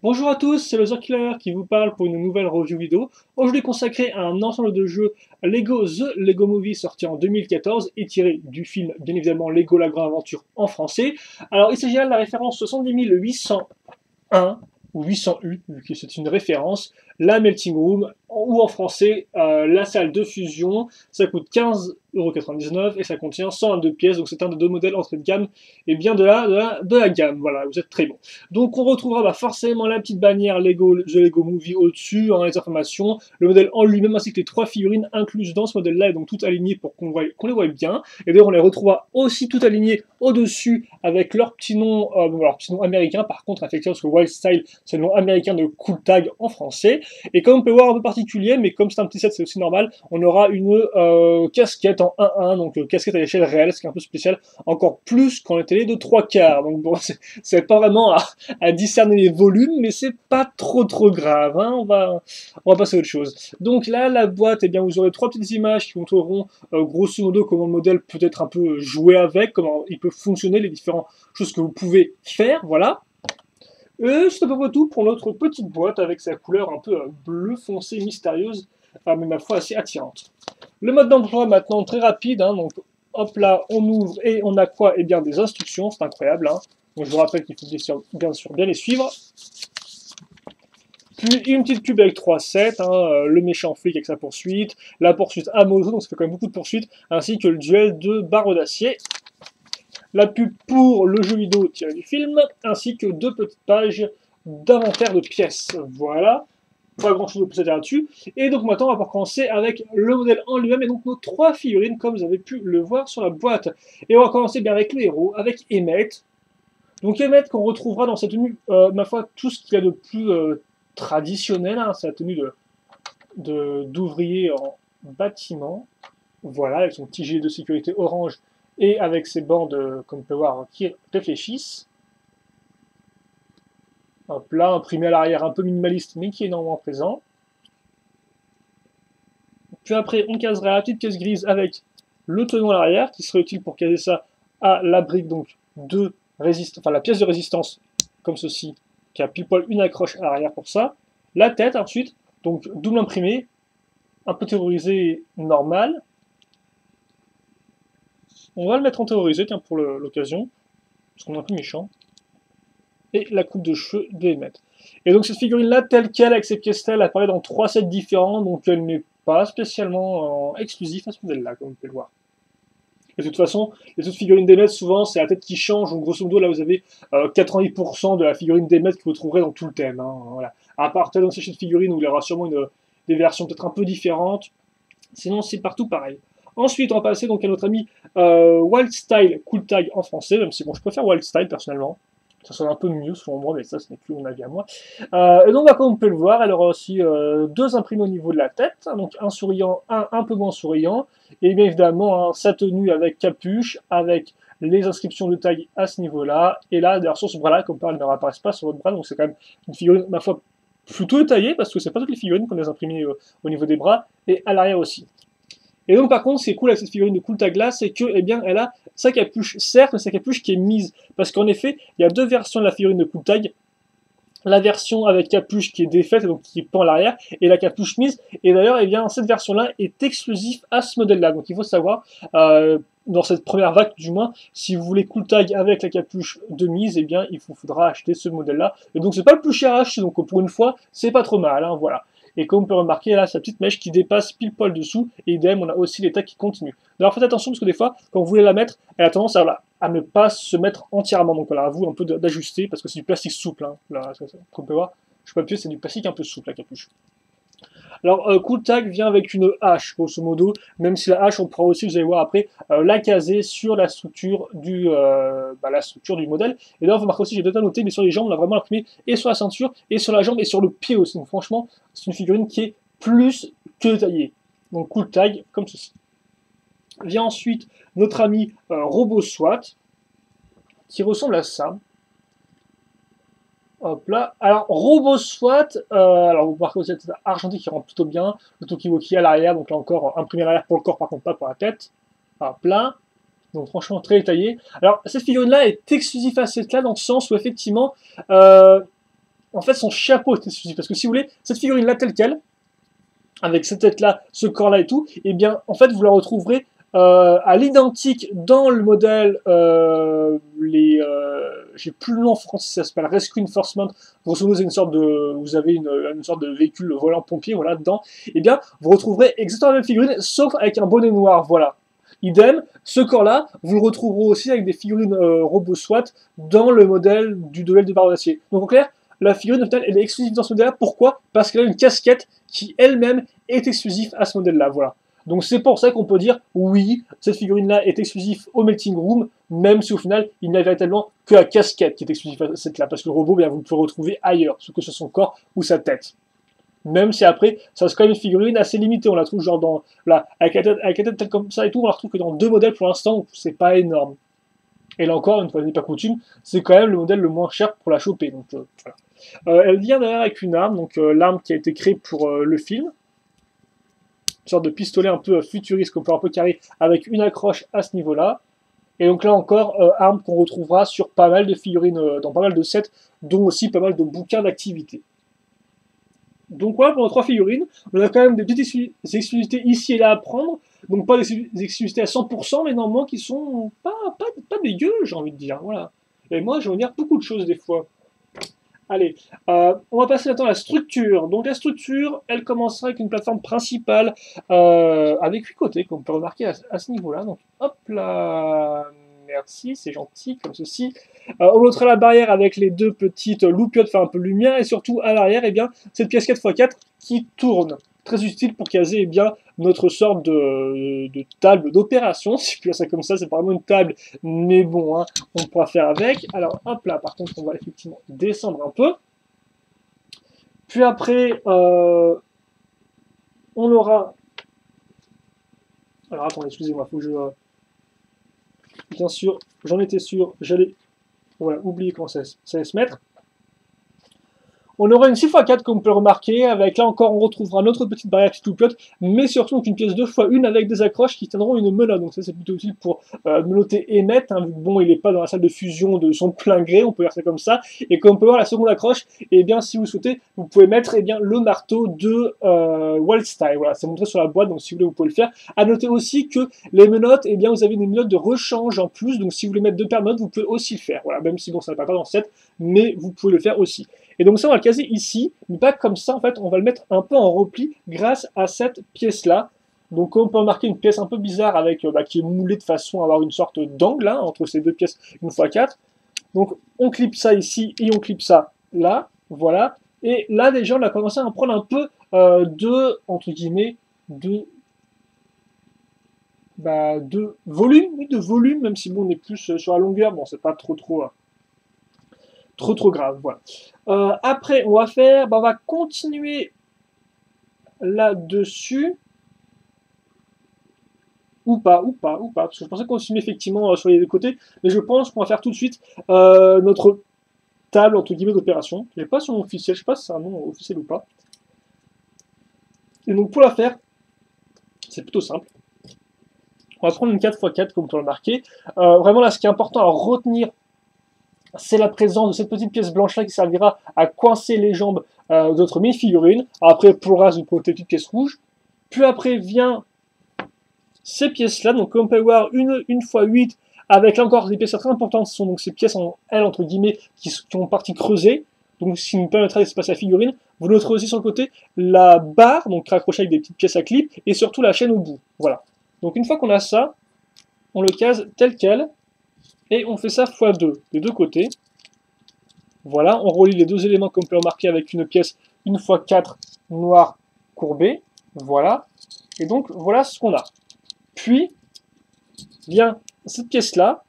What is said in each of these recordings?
Bonjour à tous, c'est le Killer qui vous parle pour une nouvelle review vidéo. Aujourd'hui consacrée à un ensemble de jeux Lego The Lego Movie sorti en 2014 et tiré du film bien évidemment Lego La Grande Aventure en français. Alors il s'agit là de la référence 70 801 ou 800U, vu que c'est une référence, la Melting Room, ou en français, la salle de fusion. Ça coûte 15,99 € et ça contient 122 pièces, donc c'est un des deux modèles entrée de gamme, et bien de la gamme, voilà, vous êtes très bon. Donc on retrouvera forcément la petite bannière Lego, The Lego Movie au-dessus, les informations, le modèle en lui-même ainsi que les trois figurines incluses dans ce modèle-là, et donc toutes alignées pour qu'on les voit bien. Et d'ailleurs on les retrouvera aussi toutes alignées au-dessus avec leur petit nom, leur petit nom américain, par contre effectivement parce que Wild Style c'est le nom américain de Cool Tag en français. Et comme on peut voir un peu particulier, mais comme c'est un petit set c'est aussi normal, on aura une casquette en 1-1, donc casquette à l'échelle réelle, ce qui est un peu spécial, encore plus quand on est allé de 3 quarts. Donc bon, c'est pas vraiment à discerner les volumes, mais c'est pas trop grave, hein. On va passer à autre chose. Donc là, la boîte, eh bien, vous aurez trois petites images qui montreront grosso modo comment le modèle peut être un peu joué avec, comment il peut fonctionner, les différentes choses que vous pouvez faire, voilà. C'est à peu près tout pour notre petite boîte avec sa couleur un peu bleu foncé mystérieuse, mais ma foi assez attirante. Le mode d'emploi maintenant très rapide, hein, donc hop là, on ouvre et on a quoi? Eh bien des instructions, c'est incroyable, hein. Donc je vous rappelle qu'il faut bien sûr bien les suivre. Puis une petite pub avec 3 sets, hein, le méchant flic avec sa poursuite, la poursuite à moto, donc ça fait quand même beaucoup de poursuites, ainsi que le duel de barreaux d'acier, la pub pour le jeu vidéo tiré du film, ainsi que deux petites pages d'inventaire de pièces. Voilà, pas grand chose de plus à dire là-dessus. Et donc maintenant, on va commencer avec le modèle en lui-même et donc nos trois figurines, comme vous avez pu le voir sur la boîte. Et on va commencer bien avec le héros, avec Emmett. Donc Emmett qu'on retrouvera dans sa tenue, ma foi, tout ce qu'il y a de plus traditionnel, hein, sa tenue d'ouvrier en bâtiment. Voilà, avec son petit gilet de sécurité orange et avec ses bandes, comme on peut voir, qui réfléchissent. Hop là, imprimé à l'arrière, un peu minimaliste, mais qui est énormément présent. Puis après, on caserait la petite caisse grise avec le tenon à l'arrière, qui serait utile pour caser ça à la brique donc de résistance, enfin la pièce de résistance, comme ceci, qui a pile poil une accroche à l'arrière pour ça. La tête ensuite, donc double imprimé, un peu terrorisé normal. On va le mettre en terrorisé, tiens, pour l'occasion, parce qu'on est un peu méchant. Et la coupe de cheveux de Emmett. Et donc cette figurine-là, telle qu'elle, avec ses pièces-là, elle apparaît dans trois sets différents, donc elle n'est pas spécialement exclusive à ce modèle-là, comme vous pouvez le voir. Et de toute façon, les autres figurines d'Emmett, souvent, c'est la tête qui change, donc grosso modo, là, vous avez 90% de la figurine d'Emmett que vous trouverez dans tout le thème. Hein, voilà. À part dans ces de figurines où il y aura sûrement des versions peut-être un peu différentes, sinon c'est partout pareil. Ensuite, on va passer donc à notre ami Wild Style Cool Tag en français, même si bon, je préfère Wild Style personnellement. Ça sonne un peu mieux selon moi, mais ça, ce n'est plus mon avis à moi. Et donc, comme on peut le voir, elle aura aussi deux imprimés au niveau de la tête, donc un souriant, un peu moins souriant, et bien évidemment hein, sa tenue avec capuche, avec les inscriptions de taille à ce niveau-là, et là, d'ailleurs, sur ce bras-là, comme par elles ne réapparaissent pas sur votre bras, donc c'est quand même une figurine, ma foi, plutôt détaillée, parce que c'est pas toutes les figurines qu'on a imprimées au niveau des bras, et à l'arrière aussi. Et donc, par contre, ce qui est cool avec cette figurine de Cool Tag là, c'est que, eh bien, elle a sa capuche, certes, mais sa capuche qui est mise. Parce qu'en effet, il y a deux versions de la figurine de Cool Tag. La version avec capuche qui est défaite, donc qui pend à l'arrière, et la capuche mise. Et d'ailleurs, eh bien, cette version-là est exclusive à ce modèle-là. Donc, il faut savoir, dans cette première vague, du moins, si vous voulez Cool Tag avec la capuche de mise, eh bien, il faudra acheter ce modèle-là. Et donc, c'est pas le plus cher à acheter. Donc, pour une fois, c'est pas trop mal, hein, voilà. Et comme on peut remarquer, là, sa petite mèche qui dépasse pile poil dessous. Et idem, on a aussi les tags qui continuent. Alors faites attention parce que des fois, quand vous voulez la mettre, elle a tendance à ne pas se mettre entièrement. Donc voilà, à vous un peu d'ajuster parce que c'est du plastique souple. Hein. Là, comme on peut voir, je peux appuyer, c'est du plastique un peu souple la capuche. Alors, Cool Tag vient avec une hache, grosso modo, même si la hache, on pourra aussi, vous allez voir après, la caser sur la structure du modèle. Et là, vous remarquez aussi, j'ai peut-être noté, mais sur les jambes, on a vraiment imprimé et sur la ceinture, et sur la jambe, et sur le pied aussi. Donc franchement, c'est une figurine qui est plus que détaillée. Donc Cool Tag, comme ceci. Vient ensuite notre ami Robot SWAT, qui ressemble à ça. Hop là. Alors, Robot SWAT, alors vous remarquez aussi cette argentique qui rentre plutôt bien. Le Tokiwoki à l'arrière, donc là encore imprimé à l'arrière pour le corps, par contre pas pour la tête. Hop là. Donc franchement très détaillé. Alors, cette figurine-là est exclusive à cette là dans le sens où effectivement, en fait, son chapeau est exclusif. Parce que si vous voulez, cette figurine-là telle qu'elle, avec cette tête-là, ce corps-là et tout, eh bien, en fait, vous la retrouverez à l'identique dans le modèle, j'ai plus le nom en français, ça s'appelle Rescue Enforcement. Grosso modo, c'est une sorte de, vous avez une sorte de véhicule volant pompier, voilà, dedans. Eh bien, vous retrouverez exactement la même figurine, sauf avec un bonnet noir, voilà. Idem, ce corps-là, vous le retrouverez aussi avec des figurines robots SWAT dans le modèle du duel de barreau d'acier. Donc en clair, la figurine elle est exclusive dans ce modèle-là. Pourquoi? Parce qu'elle a une casquette qui elle-même est exclusive à ce modèle-là. Voilà. Donc c'est pour ça qu'on peut dire oui, cette figurine-là est exclusive au Melting Room, même si au final il n'y a véritablement que la casquette qui est exclusive à cette-là, parce que le robot, bien, vous le pouvez retrouver ailleurs, que ce soit son corps ou sa tête. Même si après, ça reste quand même une figurine assez limitée, on la trouve genre dans, là, avec la tête telle comme ça et tout, on la retrouve que dans 2 modèles pour l'instant, c'est pas énorme. Et là encore, une fois n'est pas coutume, c'est quand même le modèle le moins cher pour la choper. Donc, voilà. Elle vient d'ailleurs avec une arme, donc l'arme qui a été créée pour le film. Une sorte de pistolet un peu futuriste, qu'on peut un peu carré, avec une accroche à ce niveau-là. Et donc là encore, arme qu'on retrouvera sur pas mal de figurines, dans pas mal de sets, dont aussi pas mal de bouquins d'activité. Donc voilà pour nos 3 figurines. On a quand même des petites exclusivités ici et là à prendre. Donc pas des exclusivités à 100%, mais normalement qui sont pas dégueu, j'ai envie de dire. Voilà. Et moi, je veux dire beaucoup de choses des fois. Allez, on va passer maintenant à la structure. Donc la structure, elle commencera avec une plateforme principale avec 8 côtés, comme on peut remarquer à ce niveau-là. Donc hop là, merci, c'est gentil, comme ceci. On notera la barrière avec les 2 petites loupiottes, enfin un peu lumière, et surtout à l'arrière, eh bien, cette pièce 4x4 qui tourne. Très utile pour caser eh bien, notre sorte de table d'opération, si je puis dire ça comme ça, c'est pas vraiment une table, mais bon, hein, on pourra faire avec. Alors hop là, par contre, on va effectivement descendre un peu. Puis après, on aura... Alors attendez, excusez-moi, faut que je... Bien sûr, j'en étais sûr, j'allais... Voilà, oublier comment ça allait se mettre. On aura une 6x4 comme on peut le remarquer, avec là encore on retrouvera notre petite barrière petite loupiote, mais surtout une pièce 2x1 avec des accroches qui tiendront une menotte. Donc ça c'est plutôt utile pour menotter et mettre, hein, vu que bon il n'est pas dans la salle de fusion de son plein gré, on peut dire ça comme ça. Et comme on peut voir la seconde accroche, et bien si vous souhaitez, vous pouvez mettre eh bien, le marteau de Wildstyle. Voilà, c'est montré sur la boîte, donc si vous voulez vous pouvez le faire. À noter aussi que les menottes, eh bien vous avez des menottes de rechange en plus, donc si vous voulez mettre 2 paires de menottes, vous pouvez aussi le faire. Voilà, même si bon ça n'est pas dans le set, mais vous pouvez le faire aussi. Et donc ça, on va le caser ici, mais pas comme ça, en fait, on va le mettre un peu en repli grâce à cette pièce-là. Donc on peut remarquer une pièce un peu bizarre avec, qui est moulée de façon à avoir une sorte d'angle hein, entre ces 2 pièces 1x4. Donc on clip ça ici et on clip ça là, voilà. Et là déjà on a commencé à en prendre un peu entre guillemets, de volume, oui, de volume, même si bon on est plus sur la longueur, bon c'est pas trop grave, voilà. Après, on va continuer là-dessus, ou pas, parce que je pensais continuer effectivement sur les 2 côtés, mais je pense qu'on va faire tout de suite notre table, entre guillemets, d'opération. Je n'ai pas son nom officiel, je sais pas si c'est un nom officiel ou pas. Et donc pour la faire, c'est plutôt simple. On va prendre une 4x4, comme on peut le remarquer. Vraiment là, ce qui est important à retenir, c'est la présence de cette petite pièce blanche-là qui servira à coincer les jambes de notre mini-figurine. Après, pour le reste, vous prenez des petites pièces rouges. Puis après vient ces pièces-là. Donc, comme on peut voir, une x8 avec là encore des pièces très importantes. Ce sont donc ces pièces en L, entre guillemets, qui ont partie creusée. Donc, ce qui nous permettra d'espacer la figurine. Vous noterez aussi sur le côté la barre, donc raccrochée avec des petites pièces à clip, et surtout la chaîne au bout. Voilà. Donc, une fois qu'on a ça, on le case tel quel. Et on fait ça x2, des 2 côtés. Voilà, on relie les 2 éléments comme on peut remarquer avec une pièce 1x4 noire courbée. Voilà. Et donc, voilà ce qu'on a. Puis, vient cette pièce-là.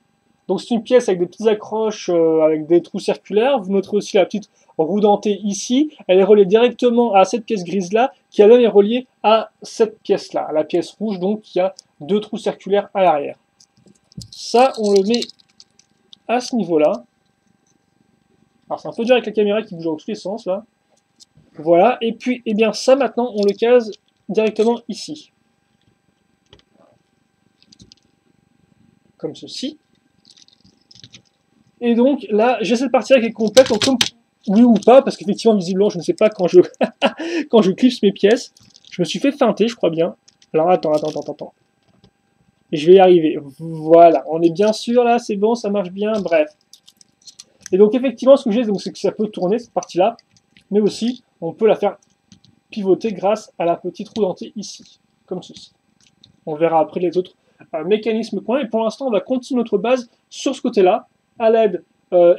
Donc, c'est une pièce avec des petites accroches, avec des trous circulaires. Vous noterez aussi la petite roue dentée ici. Elle est reliée directement à cette pièce grise-là, qui elle-même est reliée à cette pièce-là, à la pièce rouge, donc qui a 2 trous circulaires à l'arrière. Ça, on le met à ce niveau-là. Alors c'est un peu dur avec la caméra qui bouge dans tous les sens là. Voilà, et puis eh bien ça maintenant on le case directement ici. Comme ceci. Et donc là j'ai cette partie là qui est complète, donc comme oui ou pas, parce qu'effectivement, visiblement, je ne sais pas quand je, quand je clipse mes pièces. Je me suis fait feinter, je crois bien. Alors, attends. Et je vais y arriver. Voilà, on est bien sûr, là, c'est bon, ça marche bien, bref. Et donc, effectivement, ce que j'ai, c'est que ça peut tourner, cette partie-là, mais aussi, on peut la faire pivoter grâce à la petite roue dentée ici, comme ceci. On verra après les autres mécanismes qu'on a, et pour l'instant, on va continuer notre base sur ce côté-là, à l'aide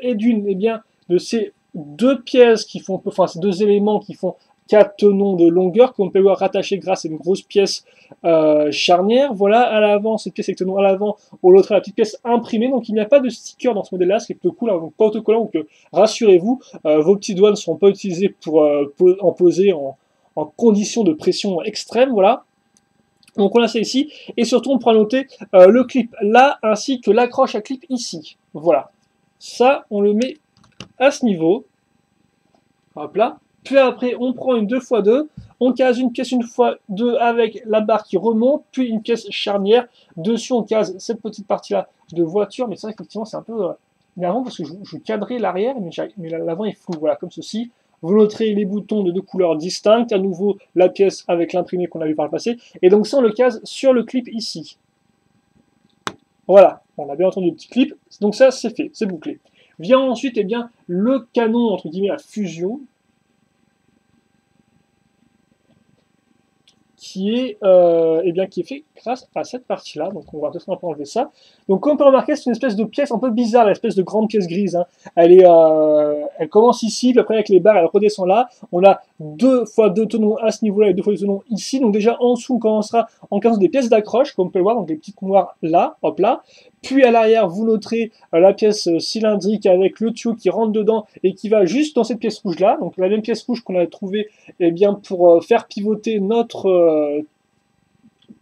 et d'une, eh bien, de ces deux pièces qui font, enfin, ces deux éléments qui font 4 tenons de longueur qu'on peut rattacher grâce à une grosse pièce charnière. Voilà, à l'avant, cette pièce avec tenon à l'avant, au l'autre la petite pièce imprimée. Donc il n'y a pas de sticker dans ce modèle-là, ce qui est plutôt cool, hein, donc pas autocollant. Donc rassurez-vous, vos petits doigts ne seront pas utilisés pour en poser en conditions de pression extrême. Voilà. Donc on a ça ici, et surtout on pourra noter le clip là, ainsi que l'accroche à clip ici. Voilà. Ça, on le met à ce niveau. Hop là. Puis après, on prend une 2x2, on case une pièce 1x2 avec la barre qui remonte, puis une pièce charnière. Dessus, on case cette petite partie-là de voiture, mais ça, effectivement, c'est un peu énervant parce que je cadrais l'arrière, mais l'avant est flou, voilà, comme ceci. Vous noterez les boutons de deux couleurs distinctes, à nouveau la pièce avec l'imprimé qu'on a vu par le passé, et donc ça, on le case sur le clip ici. Voilà, on a bien entendu le petit clip, donc ça, c'est fait, c'est bouclé. Vient ensuite, eh bien, le canon, entre guillemets, à fusion, qui est fait grâce à cette partie-là. Donc on va peut-être un peu enlever ça. Donc comme on peut remarquer, c'est une espèce de pièce un peu bizarre, l'espèce de grande pièce grise. Hein. Elle commence ici, puis après avec les barres, elle redescend là. On a 2 fois 2 tenons à ce niveau-là et 2 fois 2 tenons ici. Donc déjà en dessous, on commencera en casant des pièces d'accroche, comme on peut le voir, donc les petites noires là, hop là. Puis à l'arrière, vous noterez la pièce cylindrique avec le tuyau qui rentre dedans et qui va juste dans cette pièce rouge-là. Donc la même pièce rouge qu'on a trouvée pour faire pivoter notre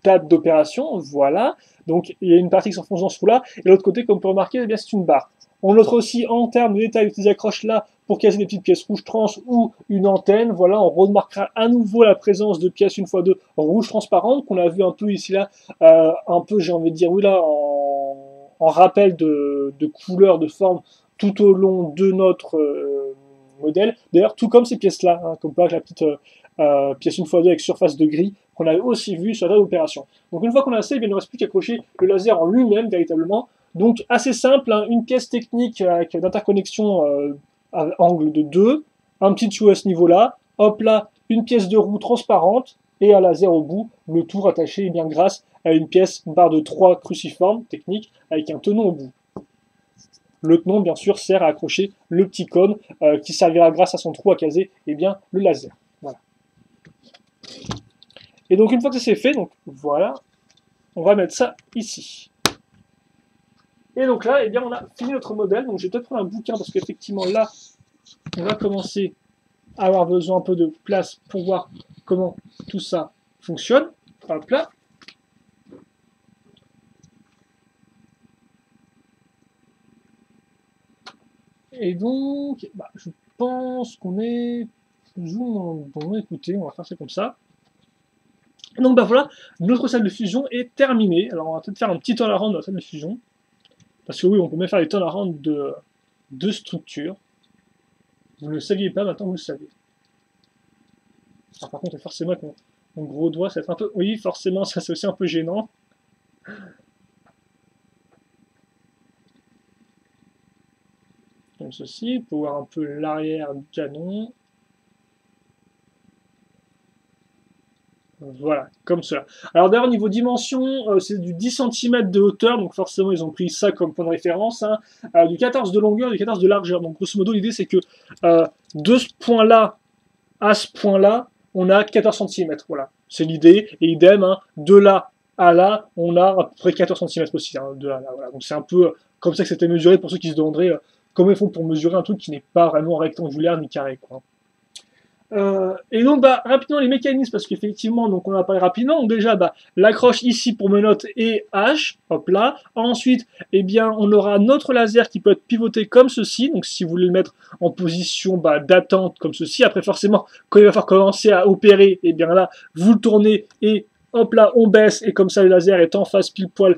table d'opération. Voilà. Donc il y a une partie qui s'enfonce dans ce trou-là. Et l'autre côté, comme on peut remarquer, c'est une barre. On note aussi en termes de détails des accroches là pour caser des petites pièces rouges trans ou une antenne. Voilà, on remarquera à nouveau la présence de pièces 1x2 rouges transparentes qu'on a vu un peu ici là, un peu j'ai envie de dire oui là en rappel de couleur, de forme tout au long de notre modèle. D'ailleurs, tout comme ces pièces-là, hein, comme par la petite pièce 1x2 avec surface de gris qu'on avait aussi vu sur la opération. Donc une fois qu'on a ça, il ne reste plus qu'à accrocher le laser en lui-même véritablement. Donc assez simple, hein, une pièce technique avec d'interconnexion à angle de 2, un petit tuyau à ce niveau-là, hop là, une pièce de roue transparente et un laser au bout, le tout rattaché bien grâce à une pièce, une barre de 3 cruciformes techniques avec un tenon au bout. Le tenon, bien sûr, sert à accrocher le petit cône qui servira grâce à son trou à caser le laser. Voilà. Et donc une fois que c'est fait, donc voilà, on va mettre ça ici. Et donc là, on a fini notre modèle. Donc je vais peut-être prendre un bouquin parce qu'effectivement là, on va commencer à avoir besoin un peu de place pour voir comment tout ça fonctionne. Hop là. Et donc, je pense qu'on est plus ou moins bon. Écoutez, on va faire ça comme ça. Donc voilà, notre salle de fusion est terminée. Alors on va peut-être faire un petit turnaround de la salle de fusion. Parce que oui, on peut même faire des turnarounds de structure. Vous ne le saviez pas, maintenant vous le savez. Alors par contre, forcément, avec mon gros doigt, ça va être un peu... Oui, forcément, ça c'est aussi un peu gênant. Comme ceci, pour voir un peu l'arrière du canon. Voilà, comme cela. Alors d'ailleurs, niveau dimension, c'est du 10 cm de hauteur, donc forcément, ils ont pris ça comme point de référence, hein, du 14 de longueur et du 14 de largeur. Donc grosso modo, l'idée, c'est que de ce point-là à ce point-là, on a 14 cm. Voilà, c'est l'idée. Et idem, hein, de là à là, on a à peu près 14 cm aussi. Hein, de là à là, voilà. Donc c'est un peu comme ça que c'était mesuré pour ceux qui se demanderaient comment ils font pour mesurer un truc qui n'est pas vraiment rectangulaire ni carré, quoi. Et donc rapidement les mécanismes parce qu'effectivement donc on a parlé rapidement donc déjà l'accroche ici pour menottes et H, hop là. Ensuite on aura notre laser qui peut être pivoté comme ceci, donc si vous voulez le mettre en position d'attente comme ceci. Après forcément quand il va falloir commencer à opérer, là vous le tournez et hop là on baisse et comme ça le laser est en face pile poil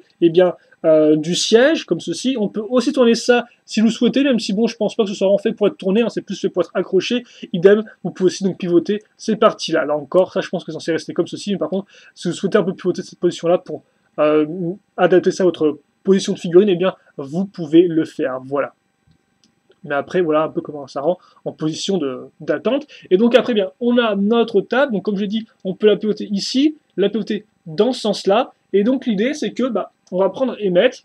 du siège, comme ceci. On peut aussi tourner ça si vous souhaitez, même si bon, je pense pas que ce soit vraiment fait pour être tourné, hein, c'est plus fait pour être accroché. Idem, vous pouvez aussi donc pivoter ces parties-là. Là encore, ça je pense que c'est censé rester comme ceci, mais par contre, si vous souhaitez un peu pivoter cette position-là pour adapter ça à votre position de figurine, eh bien, vous pouvez le faire. Voilà. Mais après, voilà un peu comment ça rend en position d'attente. Et donc après, bien, on a notre table. Donc comme je l'ai dit, on peut la pivoter ici, la pivoter dans ce sens-là. Et donc l'idée, c'est que on va prendre et mettre.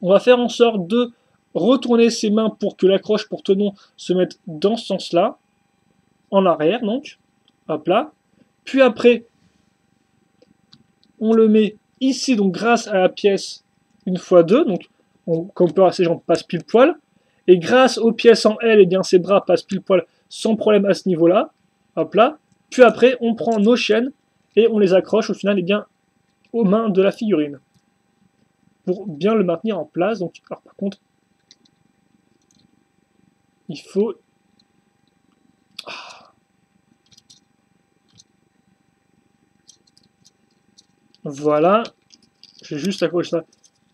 On va faire en sorte de retourner ses mains pour que l'accroche pour tenon se mette dans ce sens-là, en arrière donc. Hop là. Puis après, on le met ici, donc grâce à la pièce 1x2. Donc, comme on peut voir, ses jambes passent pile poil. Et grâce aux pièces en L, eh bien, ses bras passent pile poil sans problème à ce niveau-là. Hop là. Puis après, on prend nos chaînes et on les accroche au final, eh bien, aux mains de la figurine. Pour bien le maintenir en place. Donc, alors, par contre, il faut... Voilà. Je vais juste accrocher ça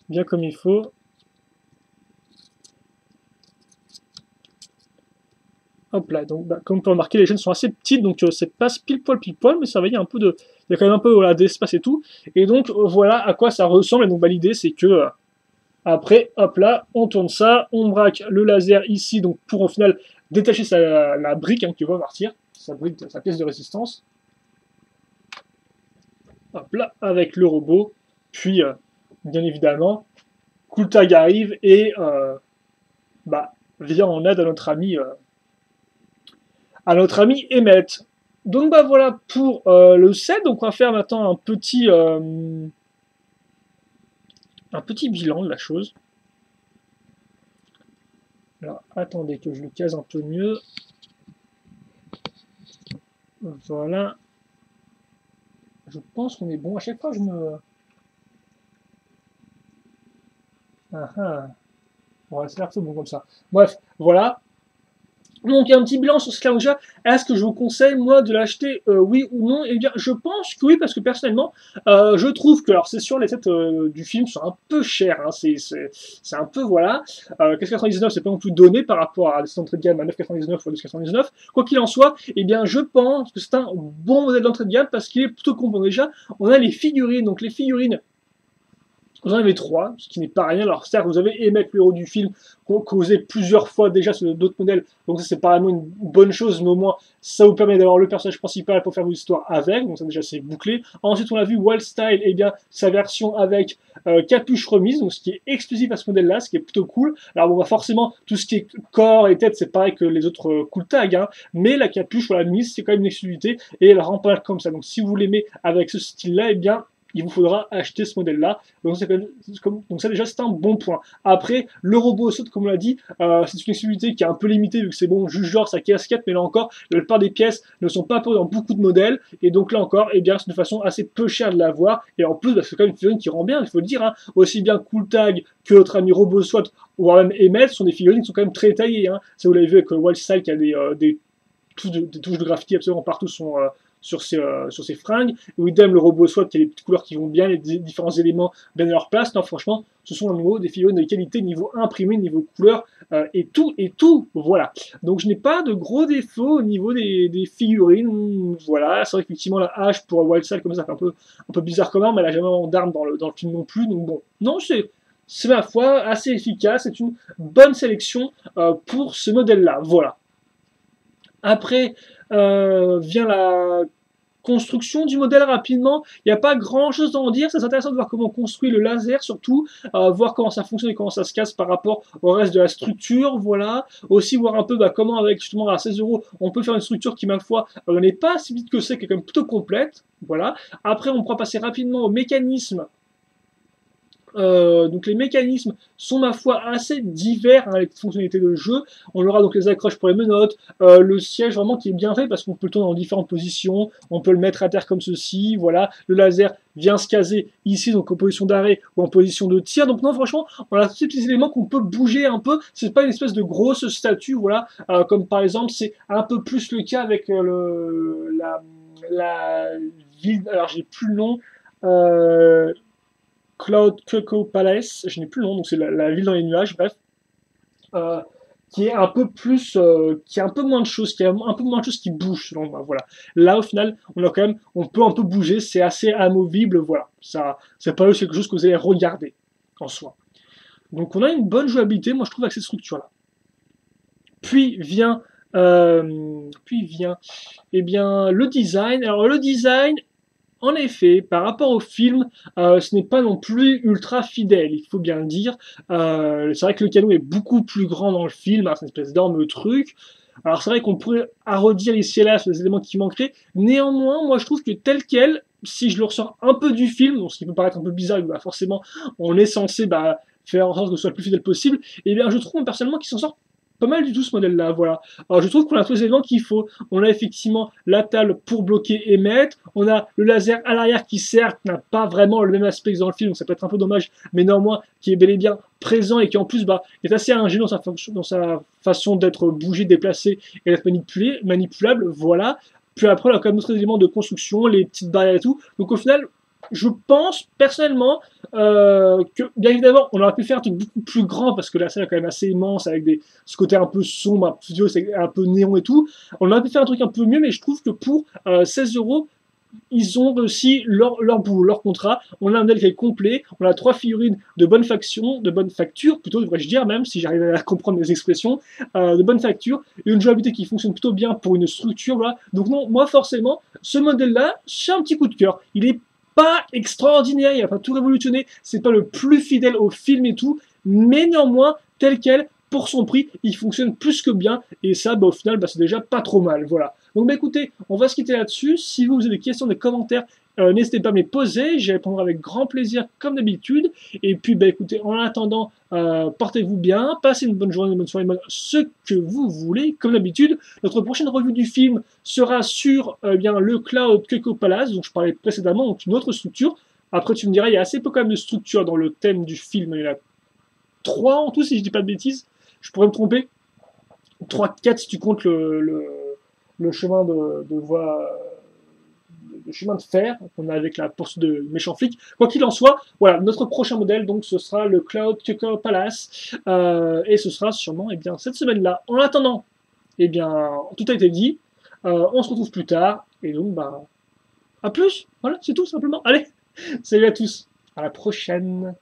bien comme il faut. Hop là, donc comme on peut remarquer, les chaînes sont assez petites, donc c'est pas pile poil, mais ça va, il y a un peu de, il y a quand même un peu voilà, d'espace et tout. Et donc voilà à quoi ça ressemble. Et donc l'idée c'est que après, hop là, on tourne ça, on braque le laser ici, donc pour au final détacher la brique qui va partir, sa pièce de résistance. Hop là, avec le robot, puis bien évidemment, Cooltag arrive et vient en aide à notre ami Emmett. Donc voilà pour le set. Donc on va faire maintenant un petit bilan de la chose. Alors attendez que je le case un peu mieux. Voilà. Je pense qu'on est bon. À chaque fois je me... Bon, c'est l'air tout bon comme ça. Bref, voilà. Donc, il y a un petit bilan sur ce Challenger. Est-ce que je vous conseille, moi, de l'acheter, oui ou non? Eh bien, je pense que oui, parce que personnellement, je trouve que, alors, c'est sûr, les sets du film sont un peu chers. Hein, c'est un peu, voilà. 4,99, c'est pas non plus donné par rapport à des entrées de gamme à 9,99 ou 10,99. Quoi qu'il en soit, eh bien, je pense que c'est un bon modèle d'entrée de gamme parce qu'il est plutôt complet. Déjà, on a les figurines. Donc, les figurines, vous en avez 3, ce qui n'est pas rien. Alors certes, vous avez Emmett, le héros du film, causé plusieurs fois déjà sur d'autres modèles, donc ça c'est pas vraiment une bonne chose, mais au moins ça vous permet d'avoir le personnage principal pour faire vos histoires avec, donc ça déjà c'est bouclé. Ensuite on a vu Wildstyle, et bien sa version avec capuche remise, donc ce qui est exclusif à ce modèle-là, ce qui est plutôt cool. Alors bon, forcément, tout ce qui est corps et tête, c'est pareil que les autres Cooltag, hein, mais la capuche, voilà, mise, c'est quand même une exclusivité, et elle rend pas mal comme ça. Donc si vous l'aimez avec ce style-là, et bien il vous faudra acheter ce modèle-là. Donc, ça déjà c'est un bon point. Après, le robot saute, comme on l'a dit, c'est une exclusivité qui est un peu limitée vu que c'est bon, juste genre sa casquette, mais là encore, la plupart des pièces ne sont pas dans beaucoup de modèles, et donc là encore, eh bien, c'est une façon assez peu chère de l'avoir, et en plus, c'est quand même une figurine qui rend bien, il faut le dire, hein. Aussi bien Cooltag que notre ami Robot SWAT, ou même Emmett, sont des figurines qui sont quand même très taillées, hein. Ça vous l'avez vu avec Wildstyle qui a des touches de graffiti absolument partout sur ses fringues. Idem, le robot SWAT qui a les petites couleurs qui vont bien, les différents éléments bien à leur place. Non, franchement, ce sont à nouveau des figurines de qualité, niveau imprimé, niveau couleur, et tout, voilà. Donc je n'ai pas de gros défauts au niveau des figurines, voilà. C'est vrai qu'effectivement la hache pour Wildstyle comme ça fait un peu bizarre quand même, mais elle n'a jamais d'arme dans le film non plus, donc bon, non, c'est ma foi assez efficace, c'est une bonne sélection pour ce modèle-là, voilà. Après vient la construction du modèle rapidement. Il n'y a pas grand chose à en dire. C'est intéressant de voir comment on construit le laser, surtout, voir comment ça fonctionne et comment ça se casse par rapport au reste de la structure. Voilà. Aussi voir un peu comment, avec justement à 16 €, on peut faire une structure qui, ma foi, n'est pas si vite que c'est, qui est quand même plutôt complète. Voilà. Après, on pourra passer rapidement au mécanisme. Donc les mécanismes sont ma foi assez divers, hein, les fonctionnalités de jeu. On aura donc les accroches pour les menottes, le siège vraiment qui est bien fait parce qu'on peut le tourner dans différentes positions, on peut le mettre à terre comme ceci, voilà. Le laser vient se caser ici donc en position d'arrêt ou en position de tir. Donc non, franchement, on a tous ces petits éléments qu'on peut bouger un peu. C'est pas une espèce de grosse statue, voilà, comme par exemple c'est un peu plus le cas avec la ville. Alors j'ai plus le nom. Cloud Cocoa Palace, je n'ai plus le nom, donc c'est la ville dans les nuages, bref, euh, qui est un peu plus, qui a un peu moins de choses, qui a un peu moins de choses qui bougent selon moi, voilà. Là, au final, on a quand même, on peut un peu bouger, c'est assez amovible, voilà. Ça, c'est pas quelque chose que vous allez regarder en soi. Donc on a une bonne jouabilité, moi je trouve, avec cette structure-là. Puis vient, puis vient, eh bien, le design. Alors le design, en effet, par rapport au film, ce n'est pas non plus ultra fidèle, il faut bien le dire. C'est vrai que le canot est beaucoup plus grand dans le film, hein, c'est une espèce d'énorme truc. Alors c'est vrai qu'on pourrait arrondir ici et là sur les éléments qui manqueraient. Néanmoins, moi je trouve que tel quel, si je le ressors un peu du film, donc ce qui peut paraître un peu bizarre, bah, forcément on est censé faire en sorte que ce soit le plus fidèle possible, et bien je trouve personnellement qu'il s'en sort pas mal du tout ce modèle-là, voilà. Alors je trouve qu'on a tous les éléments qu'il faut. On a effectivement la table pour bloquer et mettre. On a le laser à l'arrière qui certes n'a pas vraiment le même aspect que dans le film, donc ça peut être un peu dommage, mais néanmoins qui est bel et bien présent et qui en plus est assez ingénieux dans sa façon d'être bougé, déplacé et d'être manipulable, voilà. Puis après, on a quand même d'autres éléments de construction, les petites barrières et tout. Donc au final, je pense personnellement que, bien évidemment, on aurait pu faire un truc beaucoup plus grand parce que la salle est quand même assez immense avec ce côté un peu sombre, un peu néon et tout. On aurait pu faire un truc un peu mieux, mais je trouve que pour 16 euros, ils ont réussi leur boulot, leur contrat. On a un modèle qui est complet. On a 3 figurines de bonne faction, de bonne facture, plutôt devrais-je dire, même si j'arrive à comprendre mes expressions, de bonne facture, et une jouabilité qui fonctionne plutôt bien pour une structure. Voilà. Donc non, moi forcément, ce modèle-là, c'est un petit coup de cœur. Il est pas extraordinaire, il a pas tout révolutionné, c'est pas le plus fidèle au film et tout, mais néanmoins, tel quel, pour son prix, il fonctionne plus que bien, et ça, au final, c'est déjà pas trop mal, voilà. Donc écoutez, on va se quitter là-dessus, si vous avez des questions, des commentaires, n'hésitez pas à me les poser, j'y répondrai avec grand plaisir comme d'habitude, et puis écoutez, en attendant, portez-vous bien, passez une bonne journée, une bonne soirée, ce que vous voulez, comme d'habitude. Notre prochaine revue du film sera sur bien le Cloud Cocoa Palace, dont je parlais précédemment, donc une autre structure. Après, tu me diras, il y a assez peu quand même de structures dans le thème du film, il y en a 3 en tout, si je dis pas de bêtises. Je pourrais me tromper. 3, 4 si tu comptes le chemin de voie de chemin de fer qu'on a avec la poursuite de méchants flics. Quoi qu'il en soit, voilà, notre prochain modèle, donc ce sera le Cloud Cocoa Palace, et ce sera sûrement bien, cette semaine-là. En attendant, bien, tout a été dit, on se retrouve plus tard, et donc, à plus, voilà, c'est tout simplement. Allez, salut à tous, à la prochaine.